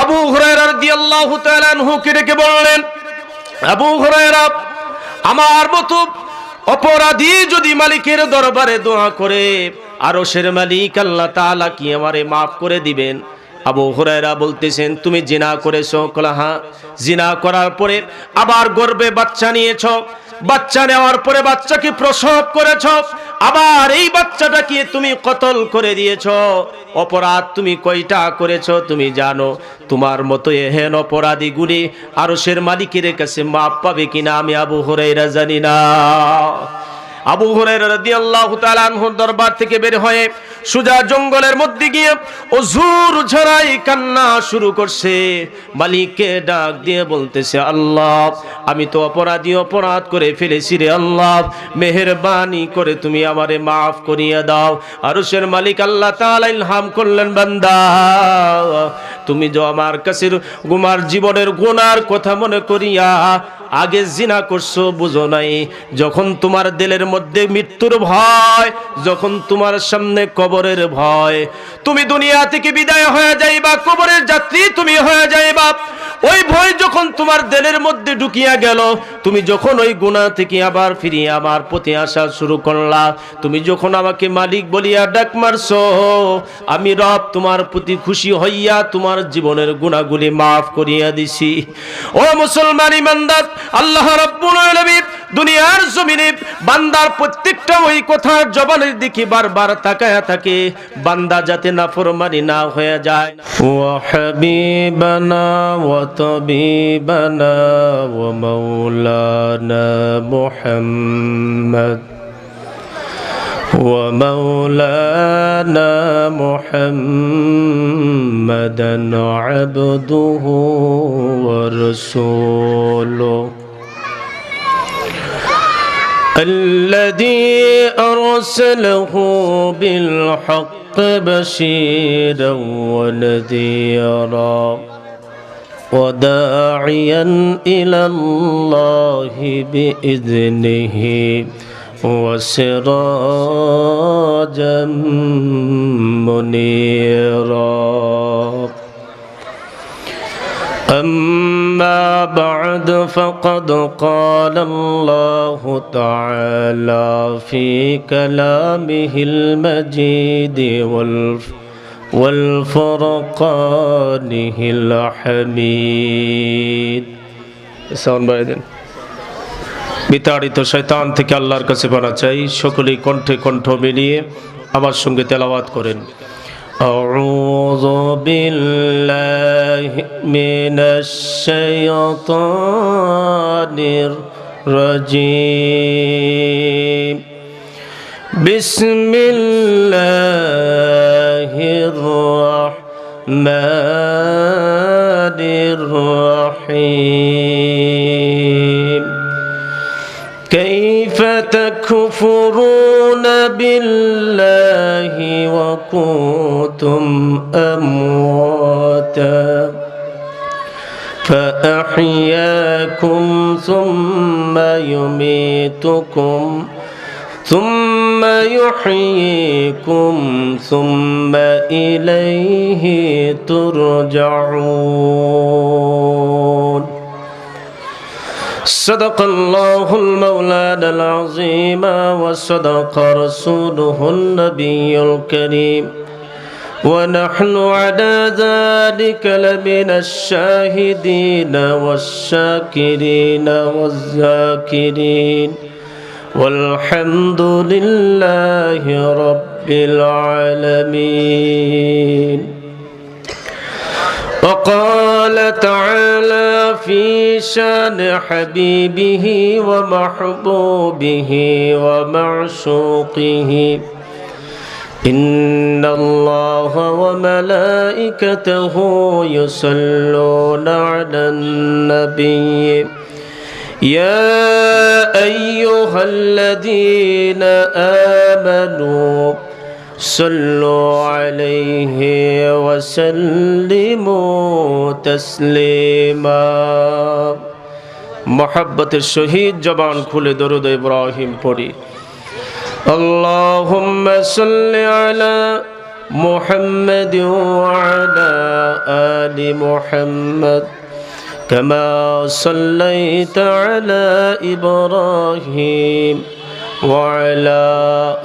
আবু হুরায়রা রাদিয়াল্লাহু তাআলা আনহুকে ডেকে বললেন, আবু হুরায়রা, আমার মতো অপরাধী যদি মালিকের দরবারে দোয়া করে, আরশের মালিক আল্লাহ তাআলা কি আমারে মাফ করে দিবেন? আবু হুরায়রা বলতেছেন, তুমি জিনা করেছো? কলা হ্যাঁ। জিনা করার পরে আবার গর্ভে বাচ্চা নিয়েছো, বাচ্চা নেওয়ার পরে বাচ্চাকে প্রসব করেছো, আবার এই বাচ্চাটাকে তুমি কতল করে দিয়েছো। অপরাধ তুমি কয়টা করেছো তুমি জানো? তোমার মতো এহেন অপরাধী গুলি আরশের মালিকের কাছে মাপ পাবে কিনা আমি আবু হুরায়রা জানি না। আবু হুরায়রা রাদিয়াল্লাহু তাআলা আনহুর দরবার থেকে বের হয়ে সুজা জঙ্গলের মধ্যে গিয়ে অঝুর ঝরাই কান্না শুরু করছে। মালিককে ডাক দিয়ে বলতেছে, আল্লাহ, আমি তো অপরাধী, অপরাধ করে ফেলেছি রে আল্লাহ, মেহেরবানি করে তুমি আমারে মাফ করিয়ে দাও। আরশের মালিক আল্লাহ তাআলা ইলহাম করলেন, বান্দা, তুমি যে আমার কাছে তোমার জীবনের গুনার কথা মনে করিয়া আগে জিনা করছো, বুঝো নাই। যখন তোমার দিলের মধ্যে মৃত্যুর ভয়, যখন তোমার সামনে কবরের ভয়, তুমি দুনিয়া থেকে বিদায় হয়ে যাইবা, কবরের যাত্রী তুমি হয়ে যাইবা, ওই ভয় যখন তোমার দিলের মধ্যে ঢুকিয়া গেল, তুমি যখন ওই গুনাহ থেকে আবার ফিরিয়ে আমার প্রতি আসা শুরু করলা, তুমি যখন আমাকে মালিক বলিয়া ডাক মারছো, আমি রব তোমার প্রতি খুশি হইয়া তোমার জীবনের গুনাহগুলি মাফ করিয়া দিছি। ও মুসলমান ইমানদার, আল্লাহ রাব্বুল আলামিন দুনিয়ার জমিনে বান্দার প্রত্যেকটা ওই কথার জবানের দিকে বারবার তাকায়া থাকে, বান্দা যাতে নাফরমানি না হয়ে যায়। ওয়া হাবিবানা ওয়া তাবিবানা ওয়া মাওলানা মুহাম্মদ ومولانا محمدا عبده ورسوله الذي أرسله بالحق بشيرا ونذيرا وداعيا إلى الله بإذنه وسراجا منيرا. أما بعد فقد قال الله تعالى في كلامه المجيد والفرقانه الحميد. বিতাড়িত শয়তান থেকে আল্লাহর কাছে পানা চাই। সকলেই কণ্ঠে কণ্ঠ মিলিয়ে আমার সঙ্গে তেলাওয়াত করেন। আউযু বিল্লাহি মিনাশ শাইতানির রাজীম। বিসমিল্লাহির রাহমানির রাহিম। كيف تكفرون بالله وكنتم أمواتا فأحياكم ثم يميتكم ثم يحييكم ثم إليه ترجعون. صدق الله المولانا العظيم وصدق رسوله النبي الكريم ونحن على ذلك لمن الشاهدين والشاكرين والذاكرين والحمد لله رب العالمين. وقال تعالى في شان حبيبه ومحبوبه ومعشوقه: إن الله وملائكته يصلون على النبي يا أيها الذين آمنوا صلوا عليه وسلموا تسليما. محبة الشهيد জবান খুলে দরুদ ইব্রাহিম পড়ি। اللهم صل على محمد وعلى آل محمد كما صليت على إبراهيم وعلى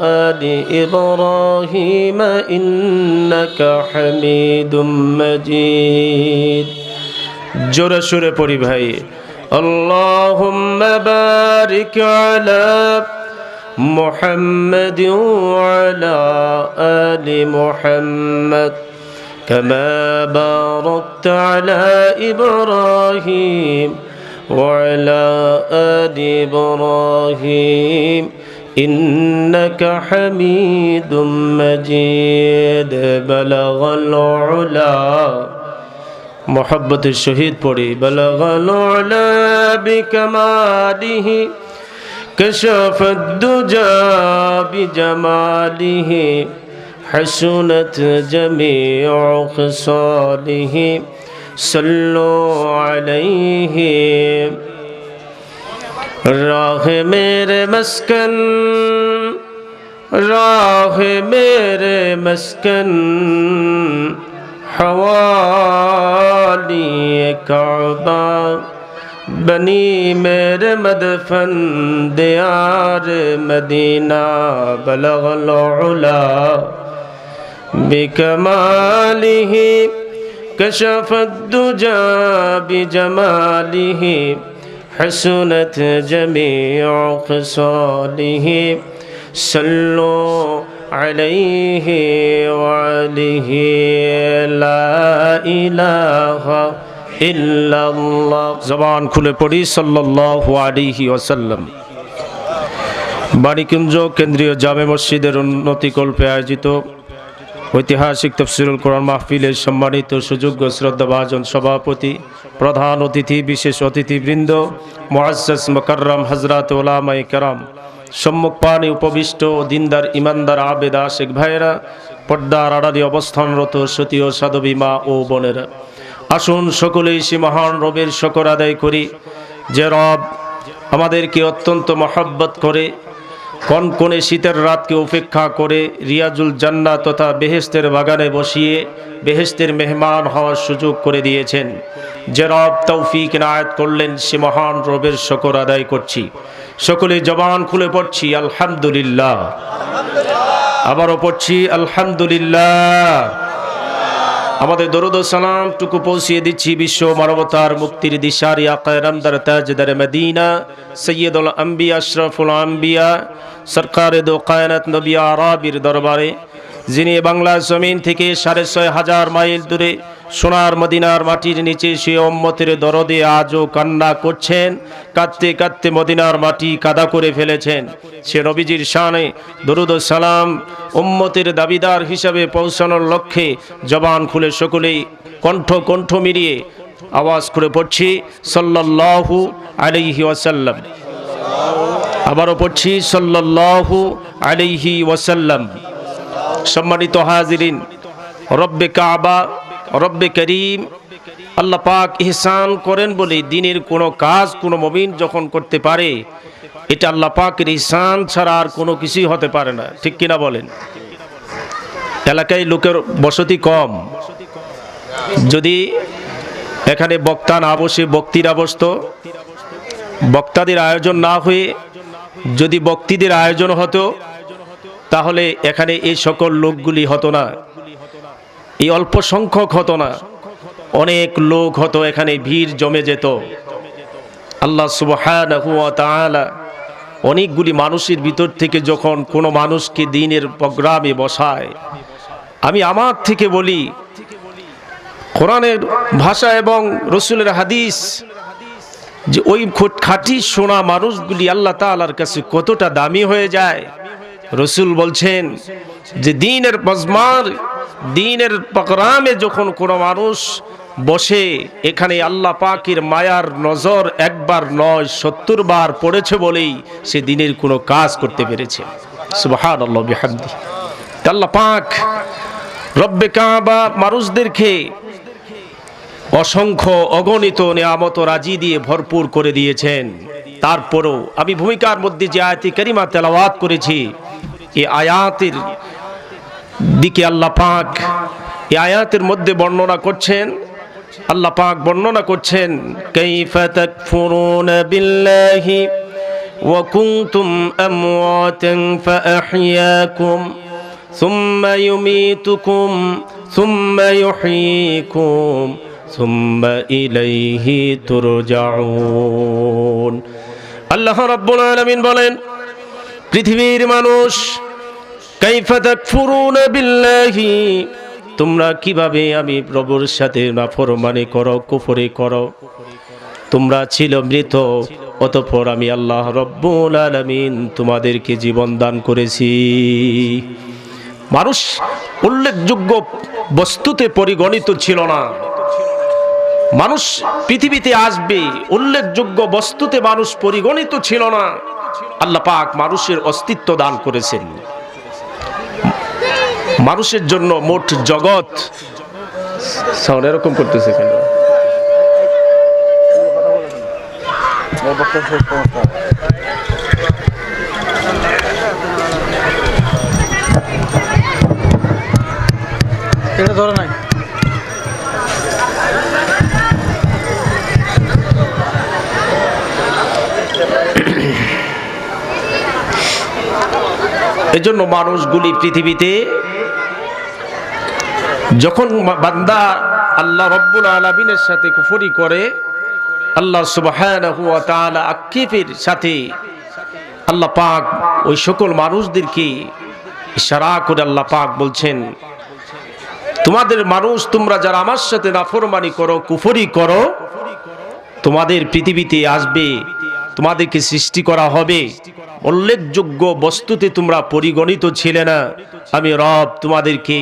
آل إبراهيم إنك حميد مجيد জোরে সুরে পড়ি ভাই اللهم بارك على محمد وعلى آل محمد كما باركت على إبراهيم وعلى آل إبراهيم إنك حميد مجيد بلغ العلا محبت الشهيد پڑھی بلغ العلا بكماله كشف الدجى بجماله حسنت جميع خصاله صلوا عليه راہ میرے مسکن راہ میرے مسکن حوالی کعبہ بنی میرے مدفن دیار مدینہ بلغ العلا بکمالہ کشف الدجى بجمالہ حسنت جميع خصاله صلوا عليه وعليه لا إله إلا الله زبان খুলে পড়ি সাল্লাল্লাহু আলাইহি ওয়াসাল্লাম বাণীকুঞ্জ কেন্দ্রীয় জামে মসজিদের উন্নতিকল্পে আয়োজিত ঐতিহাসিক তাফসীরুল কোরআন মাহফিলের সম্মানিত সুযোগ্য শ্রদ্ধাভাজন সভাপতি প্রধান অতিথি বিশেষ অতিথিবৃন্দ মুআজ্জাজ মুকাররম হযরত উলামায়ে কেরাম সম্মুখ পানে উপবিষ্ট দিনদার ইমানদার আবেদ আশিক ভাইয়েরা পর্দার আড়ালে অবস্থানরত সতী ও সাধবী মা ও বোনেরা আসুন সকলেই সে মহান রবের শুকর আদায় করি যে রব আমাদেরকে অত্যন্ত মহব্বত করে কনকনে শীতের রাতকে উপেক্ষা করে রিয়াজুল জান্নাত তথা বেহেশতের বাগানে বসিয়ে বেহেশতের মেহমান হওয়ার সুযোগ করে দিয়েছেন যে রব তৌফিক ইনায়েত করলেন সে মহান রবের শুকর আদায় করছি সকলে জবান খুলে পড়ছি আলহামদুলিল্লাহ আবারও পড়ছি আলহামদুলিল্লাহ আমাদের দরুদ ও সালাম টুকু পৌঁছিয়ে দিচ্ছি বিশ্ব মানবতার মুক্তির দিশারি আকা নামদার তাজদার মদিনা সৈয়দুল আম্বিয়া আশরাফুল আম্বিয়া সরকারে দো কায়নাত নবী আরাবির দরবারে যিনি বাংলা জমিন থেকে ৬৫০০ মাইল দূরে সোনার মদিনার মাটির নিচে সে উম্মতের দরদে আজও কান্না করছেন কাঁদতে কাঁদতে মদিনার মাটি কাদা করে ফেলেছেন সে নবীজির শানে দরুদ ও সালাম উম্মতের দাবিদার হিসাবে পৌঁছানোর লক্ষ্যে জবান খুলে সকলেই কণ্ঠ মিলিয়ে আওয়াজ করে পড়ছি সাল্লাল্লাহু আলাইহি ওয়াসাল্লাম আবারও পড়ছি সাল্লাল্লাহু আলাইহি ওয়াসাল্লাম সম্মানিত হাজিরিন রব্বে কাবা রব্বে করিম আল্লাহ পাক ইহসান করেন বলে দিনের কোনো কাজ কোনো মুমিন যখন করতে পারে এটা আল্লাহ পাকের ইহসান ছাড়া আর কোনো কিছুই হতে পারে না ঠিক কিনা বলেন এলাকায় লোকের বসতি কম যদি এখানে বক্তা না বসে বক্তিরা বসতো বক্তাদের আয়োজন না হয়ে যদি বক্তিদের আয়োজন হতো তাহলে এখানে এই সকল লোকগুলি হতো না এই অল্প সংখ্যক হতো না অনেক লোক হতো এখানে ভিড় জমে যেত আল্লাহ সুবহানাহু ওয়া তাআলা অনেকগুলি মানুষের ভিতর থেকে যখন কোনো মানুষকে দ্বীনের প্রোগ্রামে বসায় আমি আমার থেকে বলি কোরআনের ভাষা এবং রাসূলের হাদিস যে ওই খাঁটি শোনা মানুষগুলি আল্লাহ তাআলার কাছে কতটা দামি হয়ে যায় রাসূল বলছেন যে দ্বীনের মজমার দ্বীনের প্রোগ্রামে যখন কোনো মানুষ বসে এখানে আল্লাহ পাকের মায়ার নজর একবার নয় ৭০ বার পড়েছে বলেই সে দ্বীনের কোনো কাজ করতে পেরেছে সুবহানাল্লাহ বিহামদিহি আল্লাহ পাক রব্বে কাবা মানুষদেরকে অসংখ্য অগণিত নিয়ামত রাজি দিয়ে ভরপুর করে দিয়েছেন তারপরও আমি ভূমিকার মধ্যে যে আয়াতে কারিমা তেলাওয়াত করেছি এই আয়াতের দিকে আল্লাহ পাক এই আয়াতের মধ্যে বর্ণনা করছেন। আল্লাহ পাক বর্ণনা করছেন কাইফা তাকফুরুনা বিল্লাহি ওয়া কুনতুম আমওয়াতান ফাআহইয়াকুম সুম্মা ইউমীতুকুম সুম্মা ইউহয়ীকুম সুম্মা ইলাইহি তুরজাউন। আল্লাহ রাব্বুল আলামিন বলেন, পৃথিবীর মানুষ, কাইফা তাকফুরুনা বিল্লাহি, তোমরা কিভাবে আমি প্রভুর সাথে নাফরমানি করো, কুফরি করো। তোমরা ছিল মৃত, অতঃপর আমি আল্লাহ রাব্বুল আলামিন তোমাদেরকে জীবন দান করেছি। মানুষ উল্লেখযোগ্য বস্তুতে পরিগণিত ছিল না। মানুষ পৃথিবীতে আসবে, উল্লেখযোগ্য বস্তুতে মানুষ পরিগণিত ছিল না। আল্লাহ পাক মানুষের অস্তিত্ব দান করেছেন। মানুষের জন্য মোট জগৎ সাউন্ড এরকম করতেছে কেন? এটা ধরে নাই। এজন্য মানুষগুলি পৃথিবীতে যখন বান্দা আল্লাহ রাব্বুল আলামিনের সাথে কুফরি করে, আল্লাহ সুবহানাহু ওয়া তাআলা আক্ষেপের সাথে আল্লাহ পাক ওই সকল মানুষদেরকে ইশারা করে আল্লাহ পাক বলছেন, তোমাদের মানুষ, তোমরা যারা আমার সাথে নাফরমানি করো, কুফরি করো, তোমাদের পৃথিবীতে আসবে, তোমাদেরকে সৃষ্টি করা হবে। উল্লেখযোগ্য বস্তুতে তোমরা পরিগণিত ছিলে না। আমি রব তোমাদেরকে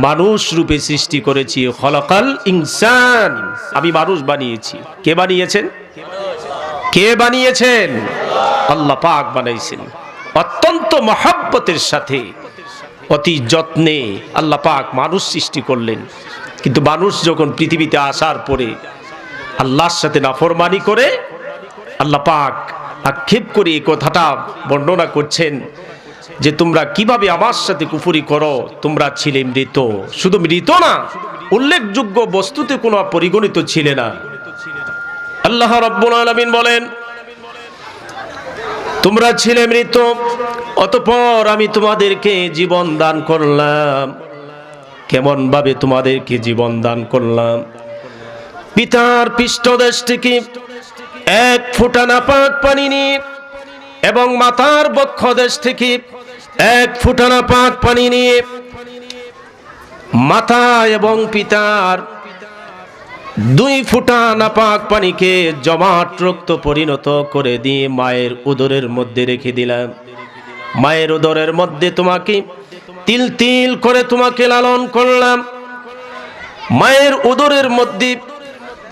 মানুষ রূপে সৃষ্টি করেছি। খলাকাল ইনসান, আমি মানুষ বানিয়েছি। কে বানিয়েছেন? কে বানিয়েছেন? আল্লাহ পাক বানাইছেন। অত্যন্ত মহব্বতের সাথে, অতি যত্নে আল্লাহ পাক মানুষ সৃষ্টি করলেন। কিন্তু মানুষ যখন পৃথিবীতে আসার পরে আল্লাহর সাথে নাফরমানি করে, আল্লাহ পাক আক্ষেপ করে এই কথাটা বর্ণনা করছেন যে তোমরা কিভাবে আমার সাথে কুফরি করো, তোমরা ছিলে মৃত। শুধু মৃত না, উল্লেখযোগ্য বস্তুতে কোনো পরিগণিত ছিলে না। আল্লাহ রাব্বুল আলামিন বলেন, তোমরা ছিলে মৃত, অতঃপর আমি তোমাদেরকে জীবন দান করলাম। কেমন ভাবে তোমাদেরকে জীবন দান করলাম? পিতার পৃষ্ঠদেশ থেকে এক ফোঁটা নাপাক পানি নিয়ে এবং মাতার বক্ষদেশ থেকে এক ফোঁটা নাপাক পানি নিয়ে মাতা এবং পিতার 2 ফোঁটা নাপাক পানিকে জমাট রক্ত পরিণত করে দিয়ে মায়ের উদরের মধ্যে রেখে দিলাম। মায়ের উদরের মধ্যে তোমাকে তিল তিল করে তোমাকে লালন করলাম। মায়ের উদরের মধ্যে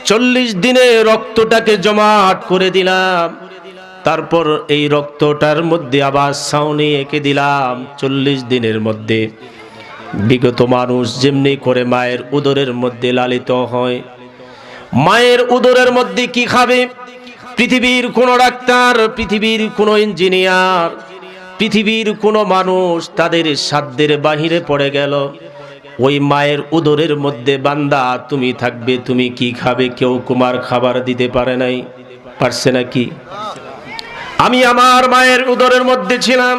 40 দিনে রক্তটাকে জমাট করে দিলাম। তারপর এই রক্তটার মধ্যে আবার ছাউনি এঁকে দিলাম। 40 দিনের মধ্যে বিগত মানুষ যেমনি করে মায়ের উদরের মধ্যে লালিত হয়, মায়ের উদরের মধ্যে কি খাবে? পৃথিবীর কোনো ডাক্তার, পৃথিবীর কোনো ইঞ্জিনিয়ার, পৃথিবীর কোনো মানুষ তাদের সাধ্যের বাহিরে পড়ে গেল। ওই মায়ের উদরের মধ্যে বান্দা তুমি থাকবে, তুমি কি খাবে? কেউ তোমার খাবার দিতে পারে নাই, পারছে নাকি? আমি আমার মায়ের উদরের মধ্যে ছিলাম।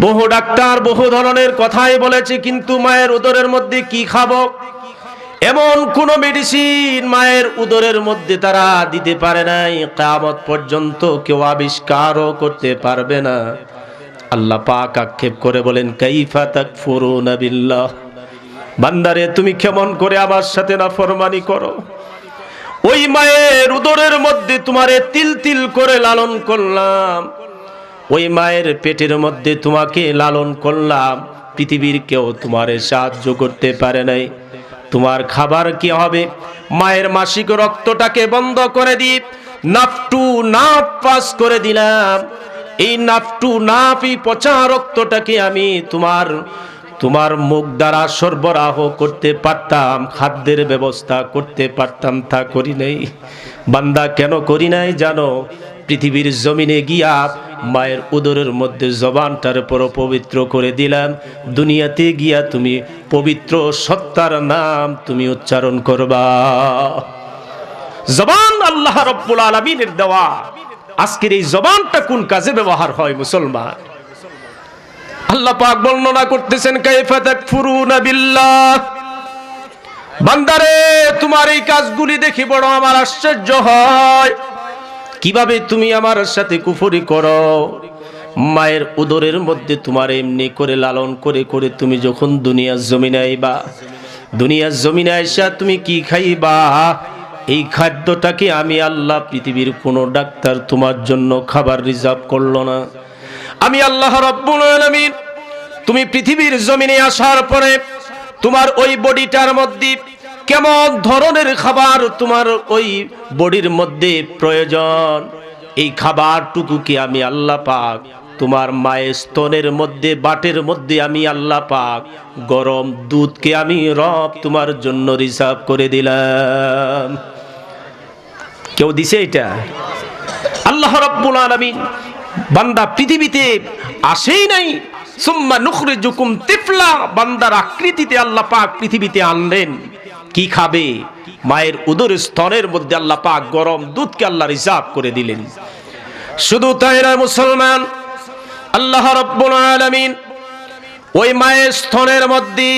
বহু ডাক্তার বহু ধরনের কথাই বলেছে, কিন্তু মায়ের উদরের মধ্যে কি খাবো এমন কোন মেডিসিন মায়ের উদরের মধ্যে তারা দিতে পারে নাই। কিয়ামত পর্যন্ত কেউ আবিষ্কারও করতে পারবে না। আল্লাহ পাক আক্ষেপ করে বলেন, কাইফা তাকফুরুনা বিল্লাহ, বান্দারে তুমি কেমন করে আমার সাথে নাফরমানি করো? ওই মায়ের উদরের মধ্যে তোমারে তিল তিল করে লালন করলাম, ওই মায়ের পেটের মধ্যে তোমাকে লালন করলাম। পৃথিবীর কেউ তোমারে সাহায্য করতে পারে নাই। তোমার খাবার কি হবে? মায়ের মাসিক রক্তটাকে বন্ধ করে দিয়ে নাফটু নাপ পাস করে দিলাম। এই নাফটু নাপি পচা রক্তটাকে আমি তোমার মুখ দ্বারা সরবরাহ করতে পারতাম, খাদ্যের ব্যবস্থা করতে পারতাম, তা করি নাই। বান্দা কেন করি নাই জানো? পৃথিবীর জমিনে গিয়া মায়ের উদরের মধ্যে জবানটার পর পবিত্র করে দিলাম, দুনিয়াতে গিয়া তুমি পবিত্র সত্তার নাম তুমি উচ্চারণ করবা। জবান আল্লাহ রাব্বুল আলামিনের দেওয়া। আজকের এই জবানটা কোন কাজে ব্যবহার হয় মুসলমান? আল্লাহ পাক বর্ণনা করতেছেন, কাইফা তাকফুরুনা বিল্লাহ, বান্দারে তোমার এই কাজগুলি দেখি বড় আমার আশ্চর্য হয়, কিভাবে তুমি আমার সাথে কুফরি করো। মায়ের উদরের মধ্যে তোমার এমনি করে লালন করে করে তুমি যখন দুনিয়ার জমিনে আইবা, দুনিয়ার জমিনে আইসা তুমি কি খাইবা, এই খাদ্যটাকে আমি আল্লাহ পৃথিবীর কোনো ডাক্তার তোমার জন্য খাবার রিজার্ভ করলো না। আমি আল্লাহ রাব্বুল আলামিন তুমি পৃথিবীর জমিনে আসার পরে তোমার ওই বডিটার মধ্যে কেমন ধরনের খাবার তোমার ওই বডির মধ্যে প্রয়োজন, এই খাবারটুকুকে আমি আল্লাহ পাক তোমার মায়ের স্তনের মধ্যে বাটের মধ্যে আমি আল্লাহ পাক গরম দুধকে আমি রব তোমার জন্য রিজার্ভ করে দিলাম। কেউ দিছে এটা? আল্লাহ রাব্বুল আলামিন। বান্দা পৃথিবীতে আসেই নাই, সুম্মা নুখরিজুকুম তিফলা, বান্দার আকৃতিতে আল্লাহ পাক পৃথিবীতে আনলেন। কি খাবে? মায়ের উদরের স্তনের মধ্যে আল্লাহ পাক গরম দুধকে আল্লাহ রিজার্ভ করে দিলেন। শুধু তাই না মুসলমান, আল্লাহ রাব্বুল আলামিন ওই মায়ের স্তনের মধ্যে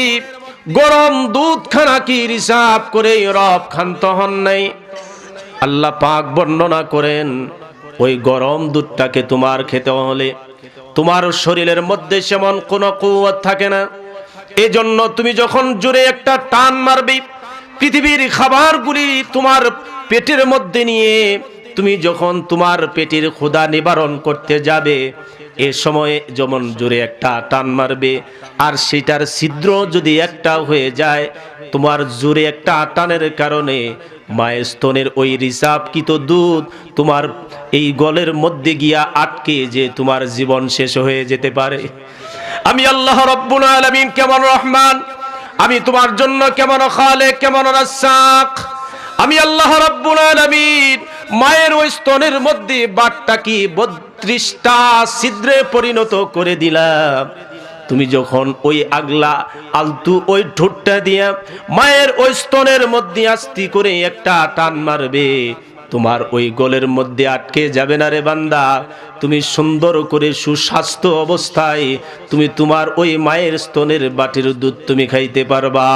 গরম দুধ খানা কি রিজার্ভ করে রব ক্ষান্ত হন নাই। আল্লাহ পাক বর্ণনা করেন, ওই গরম দুধটাকে তোমার খেতে হলে তোমার শরীরের মধ্যে সেমন কোনো কুওয়াত থাকে না। এজন্য তুমি যখন জোরে একটা টান মারবে, পৃথিবীর খাবারগুলি তোমার পেটের মধ্যে নিয়ে তুমি যখন তোমার পেটের ক্ষুধা নিবারণ করতে যাবে, এ সময় যেমন জোরে একটা টান মারবে, আর সেটার ছিদ্র যদি একটা হয়ে যায়, তোমার জোরে একটা টানের কারণে মায়ের স্তনের ওই রিজার্ভকৃত দুধ তোমার এই গলের মধ্যে গিয়া আটকে যে তোমার জীবন শেষ হয়ে যেতে পারে। আমি আল্লাহ রাব্বুল আলামিন কেমন রহমান, আমি তোমার জন্য কেমন খালেক, কেমন রাজ্জাক। আমি আল্লাহ রাব্বুল আলামিন মায়ের ওই স্তনের মধ্যে বাটটা কি 32টা ছিদ্রে পরিণত করে দিলাম। তুমি যখন ওই আগলা আলতু ওই ঠোঁটটা দিয়া মায়ের ওই স্তনের মধ্যে আস্তি করে একটা টান মারবে, তোমার ওই গলের মধ্যে আটকে যাবে না রে বান্দা। তুমি সুন্দর করে সুস্বাস্থ্য অবস্থায় তুমি তোমার ওই মায়ের স্তনের বাটির দুধ তুমি খাইতে পারবা।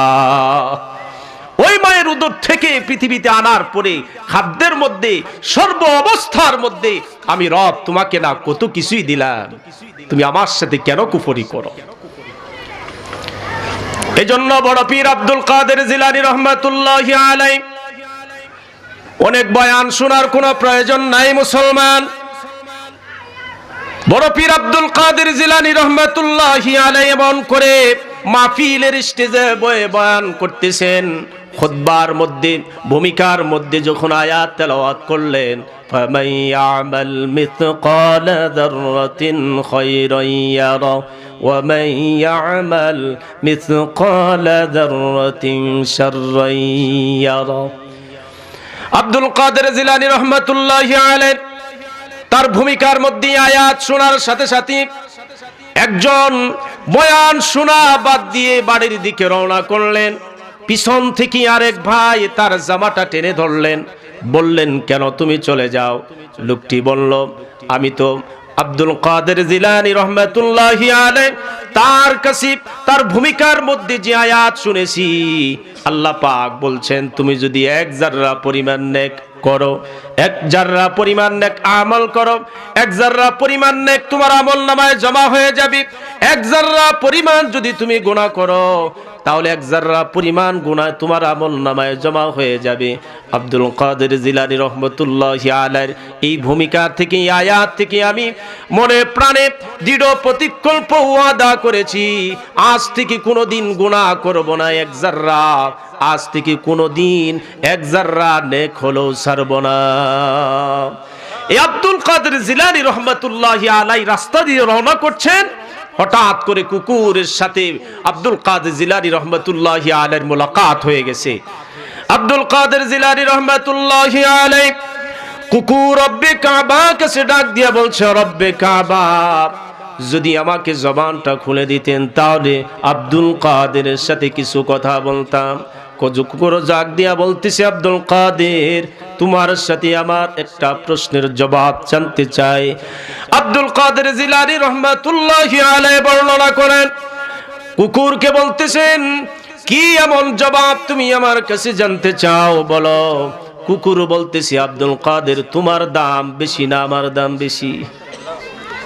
ওই মায়ের উদর থেকে পৃথিবীতে আনার পরে খাদ্যের মধ্যে সর্ব অবস্থার মধ্যে আমি রব তোমাকে না কত কিছুই দিলাম, তুমি আমার সাথে কেন কুফরি করো? এজন্য বড় পীর আব্দুল কাদের জিলানী রহমাতুল্লাহি আলাইহি অনেক বয়ান শোনার কোনো প্রয়োজন নাই মুসলমান। বড় পীর আব্দুল কাদের জিলানী রহমাতুল্লাহি আলাইহি এমন করে মাহফিলের স্টেজে বয়ে বয়ান করতেছেন, খুতবার মধ্যে ভূমিকার মধ্যে যখন আয়াত তেলাওয়াত করলেন, ফামান ইয়ামাল মিসকালা যাররাতিন খায়রান ইয়ারা ওয়া মান ইয়ামাল মিসকালা যাররাতিন শাররান ইয়ারা। আব্দুল কাদের জিলানী রহমাতুল্লাহি আলাইহি তার ভূমিকার মধ্যে আয়াত শোনার সাথে সাথে একজন বয়ান শোনা বাদ দিয়ে বাড়ির দিকে রওনা করলেন। পিছন থেকে আরেক ভাই তার জামাটা টেনে ধরলেন, বললেন, কেন তুমি চলে যাও? লোকটি বলল, আমি তো আব্দুল কাদের জিলানী রহমাতুল্লাহি আলাইহি তার কাছে তার ভূমিকার মধ্যে যে আয়াত শুনেছি, আল্লাহ পাক বলছেন তুমি যদি এক জাররা পরিমাণ নেক করো, এক জাররা পরিমাণ নেক আমল করো, এক জাররা পরিমাণ নেক তোমার আমল নামায় জমা হয়ে যাবে। এক জাররা পরিমাণ যদি তুমি গুনাহ করো, তাহলে এক জাররা পরিমাণ গুনাহ তোমার আমল নামায় জমা হয়ে যাবে। আব্দুল কাদের জিলানী রহমাতুল্লাহি আলাইহি এই ভূমিকা থেকে, আয়াত থেকে আমি মনে প্রাণে দৃঢ় প্রতিকল্প ওয়াদা করেছি, আজ থেকে কোনোদিন গুনাহ করব না এক জাররা, আজ থেকে কোনোদিন এক জাররা নেক হলো ছাড়ব না। এই আব্দুল কাদের জিলানী রহমাতুল্লাহি আলাইহি রাস্তা দিয়ে রওনা করছেন, হঠাৎ করে কুকুরের সাথে আব্দুল কাদের জিলানী রহমাতুল্লাহি আলাইহির মুলাকাত হয়ে গেছে। আব্দুল কাদের জিলানী রহমাতুল্লাহি আলাইহি কুকুর রব্বে কাবা কাছে ডাক দিয়া বলছে, রব্বে কাবা, যদি আমাকে জবানটা খুলে দিতেন তাহলে আব্দুল কাদেরের সাথে কিছু কথা বলতাম। কুকুর ডাক দিয়া বলতেছে, আব্দুল কাদের, তোমার সাথে আমার একটা প্রশ্নের জবাব জানতে চাই। আব্দুল কাদের জিলানী রহমাতুল্লাহি আলাইহি বর্ণনা করেন, কুকুরকে বলতেছেন, কি এমন জবাব তুমি আমার কাছে জানতে চাও, বলো। কুকুর বলতেছে, আব্দুল কাদের, তোমার দাম বেশি না আমার দাম বেশি?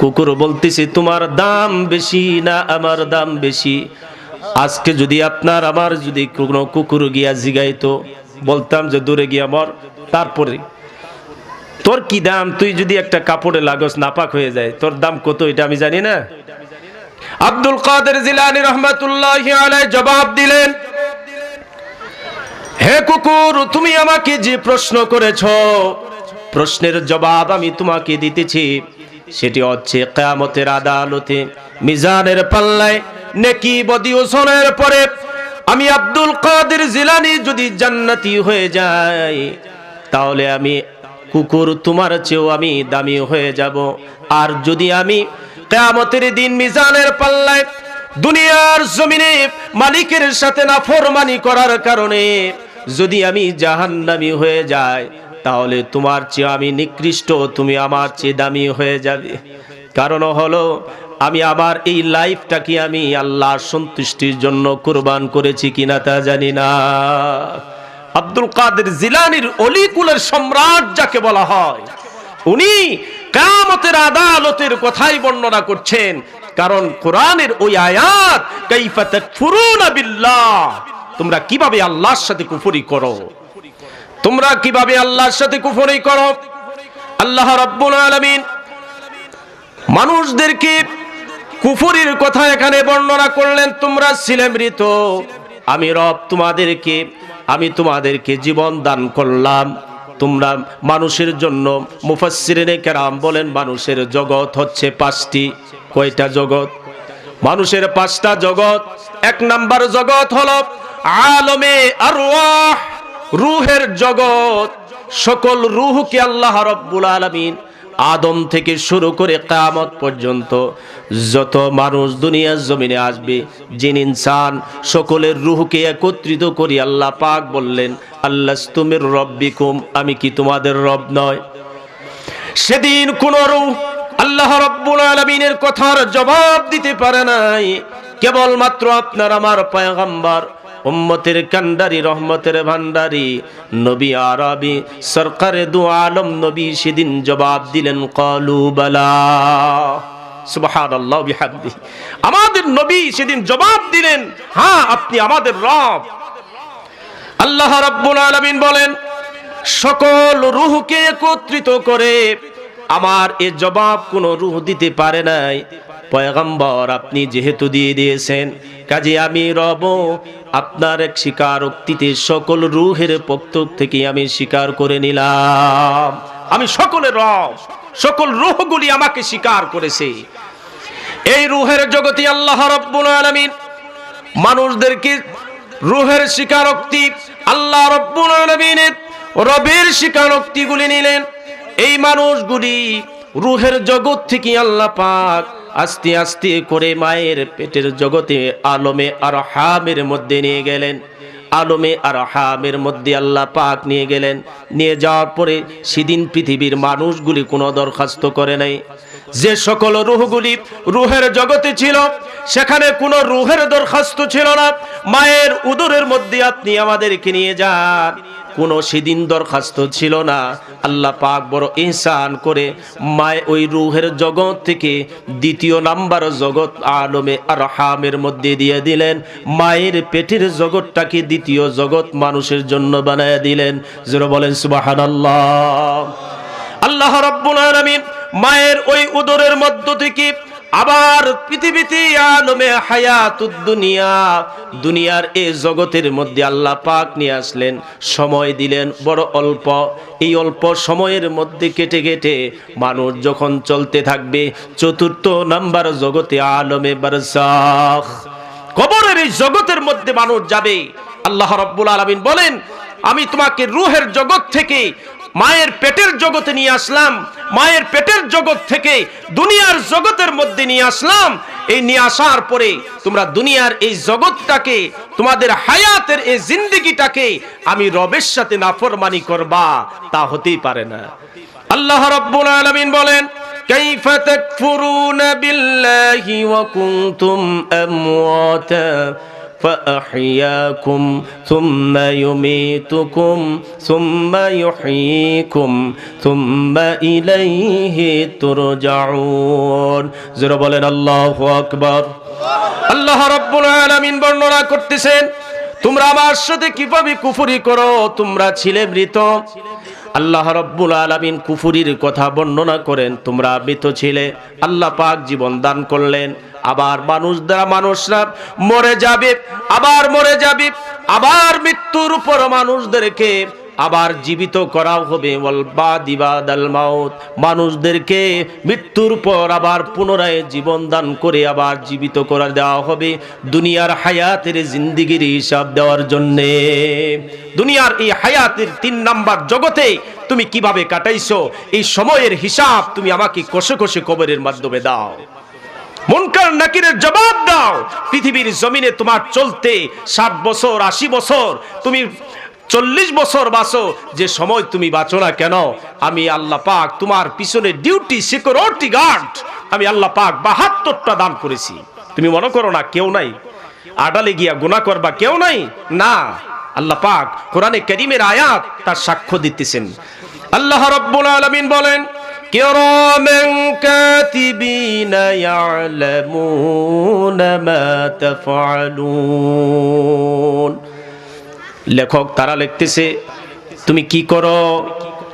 কুকুর বলতেছে, তোমার দাম বেশি না আমার দাম বেশি? আজকে যদি আপনার আমার যদি কোনো কুকুর গিয়া জিগাইতো, বলতাম যে দূরে গিয়া মর, তারপরে তোর কি দাম, তুই যদি একটা কাপড়ে লাগস নাপাক হয়ে যায়, তোর দাম কত এটা আমি জানি না? আব্দুল কাদের জিলানী রহমাতুল্লাহি আলাইহি জবাব দিলেন, হে কুকুর, তুমি আমাকে যে প্রশ্ন করেছো, প্রশ্নের জবাব আমি তোমাকে দিতেছি। সেটি হচ্ছে, কিয়ামতের আদালতে মিজানের পাল্লায় নেকি বদি ওজনের পরে আমি আব্দুল কাদের জিলানী যদি জান্নাতি হয়ে যাই, তাহলে আমি কুকুর তোমার চেয়েও আমি দামি হয়ে যাব। আর যদি আমি কিয়ামতের দিন মিজানের পাল্লায় দুনিয়ার জমিনে মালিকের সাথে নাফরমানি করার কারণে যদি আমি জাহান্নামী হয়ে যাই, তাহলে তোমার চেয়ে আমি নিকৃষ্ট, তুমি আমার চেয়ে দামি হয়ে যাবে। কারণ হলো, আমি আমার এই লাইফটাকে আমি আল্লাহর সন্তুষ্টির জন্য কুরবান করেছি কিনা তা জানি না। আব্দুল কাদের জিলানীর অলিকুলের সম্রাট যাকে বলা হয়, উনি কিয়ামতের আদালতের কথাই বর্ণনা করছেন। কারণ কোরআনের ওই আয়াত, কাইফা তাকফুরুনা বিল্লাহ, তোমরা কিভাবে আল্লাহর সাথে কুফরি করো, তোমরা কিভাবে আল্লাহর সাথে কুফরি করো। আল্লাহ রাব্বুল আলামিন মানুষদেরকে কুফরির কথা এখানে বর্ণনা করলেন, তোমরা ছিলে মৃত, আমি রব আমি তোমাদেরকে জীবন দান করলাম, তোমরা মানুষের জন্য। মুফাসসিরিনে কেরাম বলেন, মানুষের জগৎ হচ্ছে 5টি। কয়টা জগৎ? মানুষের 5টা জগৎ। 1 নাম্বার জগৎ হলো আলমে আরওয়াহ, রূহের জগৎ। সকল রূহকে আল্লাহ রাব্বুল আলামিন আদম থেকে শুরু করে কিয়ামত পর্যন্ত যত মানুষ দুনিয়ার জমিনে আসবে, জিন ইনসান, সকলের রূহকে একত্রিত করে আল্লাহ পাক বললেন, আল্লাস্তু মির রাব্বিকুম, আমি কি তোমাদের রব নয়? সেদিন কোন রূহ আল্লাহ রাব্বুল আলামিনের কথার জবাব দিতে পারে নাই। কেবলমাত্র আপনার আমার পয়গম্বর, উম্মতের কান্ডারি, রহমতের ভান্ডারি নবী আরবি সরকারে দু আলম নবী সেদিন জবাব দিলেন, ক্বালু বালা। সুবহানাল্লাহ বিহামদিহি। আমাদের নবী সেদিন জবাব দিলেন, হ্যাঁ আপনি আমাদের রব। আল্লাহ রাব্বুল আলামিন বলেন, সকল রূহকে একত্রিত করে আমার এ জবাব কোন রূহ দিতে পারে নাই। পয়গম্বর আপনি যেহেতু দিয়ে দিয়েছেন, কাজে আমি রব আপনার এক স্বীকারোক্তিতে সকল রূহের পক্ষ থেকে আমি স্বীকার করে নিলাম, আমি সকলের রব, সকল রূহগুলি আমাকে স্বীকার করেছে। এই রূহের জগতে আল্লাহ রাব্বুল আলামিন মানুষদেরকে রূহের স্বীকারোক্তি, আল্লাহ রাব্বুল আলামিনের রবের স্বীকারোক্তিগুলি নিলেন। এই মানুষগুলি রূহের জগৎ থেকে আল্লাহ পাক আস্তে আস্তে করে মায়ের পেটের জগতে আলমে আরহামের মধ্যে নিয়ে গেলেন। আলমে আরহামের মধ্যে আল্লাহ পাক নিয়ে গেলেন। নিয়ে যাওয়ার পরে সেদিন পৃথিবীর মানুষগুলি কোনো দরখাস্ত করে নাই। যে সকল রূহগুলি রূহের জগতে ছিল, সেখানে কোনো রূহের দরখাস্ত ছিল না। মায়ের উদরের মধ্যে আপনি আমাদেরকে নিয়ে যান, কোনো সেদিন দরখাস্ত ছিল না। আল্লাহ পাক বড় ইহসান করে ওই রূহের জগৎ থেকে 2য় নাম্বার জগৎ আলমে আরহামের মধ্যে দিয়ে দিলেন। মায়ের পেটের জগৎটাকে 2য় জগৎ মানুষের জন্য বানায় দিলেন। যারা বলেন সুবহানাল্লাহ। আল্লাহ রাব্বুল আলামিন মায়ের ওই উদরের মধ্য থেকে আবার পৃথিবীতে আলমে হায়াতুদ দুনিয়া, দুনিয়ার এই জগতের মধ্যে আল্লাহ পাক নিয়ে আসলেন। সময় দিলেন বড় অল্প। এই অল্প সময়ের মধ্যে কেটে কেটে মানুষ যখন চলতে থাকবে 4র্থ নাম্বার জগতে আলমে বারজাখ, কবরের এই জগতের মধ্যে মানুষ যাবে। আল্লাহ রাব্বুল আলামিন বলেন, আমি তোমাকে রূহের জগৎ থেকে মায়ের পেটের জগতে নিয়ে আসলাম, মায়ের পেটের জগৎ থেকে দুনিয়ার জগতের মধ্যে নিয়ে আসলাম। এই নিয়ে আসার পরে তোমরা দুনিয়ার এই জগৎটাকে, তোমাদের হায়াতের এই জিন্দেগিটাকে আমি রবের সাথে নাফরমানি করবা, তা হতেই পারে না। আল্লাহ রাব্বুল আলামিন বলেন, কাইফা তাকফুরুনা বিল্লাহি ওয়া কুনতুম আমওয়াতা فأحياكم ثم يميتكم ثم يحييكم ثم إليه ترجعون। যারা বলেন আল্লাহু আকবার। আল্লাহ রাব্বুল আলামিন বর্ণনা করতেছেন, তোমরা আমার সাথে কিভাবে কুফরি করো, তোমরা ছিলে মৃত। আল্লাহ রাব্বুল আলামিন কুফরির কথা বর্ণনা করেন, তোমরা মৃত ছিলে, আল্লাহ পাক জীবন দান করলেন। আবার মানুষরা মরে যাবে, আবার মরে যাবে, আবার মৃত্যুর উপর মানুষদেরকে আবার জীবিত করা হবে। ওয়াল বাদিবাদাল মাউত, মানুষদেরকে মৃত্যুর পর আবার পুনরায় জীবন দান করে আবার জীবিত করে দেওয়া হবে, দুনিয়ার হায়াতের জিন্দেগির হিসাব দেওয়ার জন্যে। দুনিয়ার এই হায়াতের 3 নাম্বার জগতে তুমি কিভাবে কাটাইছো, এই সময়ের হিসাব তুমি আমাকে কষে কষে কবরের মাধ্যমে দাও। মুনকার নাকিরের জবাব দাও। পৃথিবীর জমিনে তোমার চলতে 60 বছর 80 বছর, তুমি 40 বছর বাঁচো, যে সময় তুমি বাঁচো না কেন, আমি আল্লাহ পাক তোমার পিছনে ডিউটি সিকিউরিটি গার্ড আমি আল্লাহ পাক 72টা দান করেছি। তুমি মনে করো না কেউ নাই, আড়ালে গিয়া গুনাহ করবা কেউ নাই, না, আল্লাহ পাক কোরআনে কারীমের আয়াত তার সাক্ষ্য দিতেছেন। আল্লাহ রাব্বুল আলামিন বলেন, কিরামান কাতিবিনা ইয়ালামুনা মা তাফআলুন। লেখক তারা লিখতেছে, তুমি কি করো,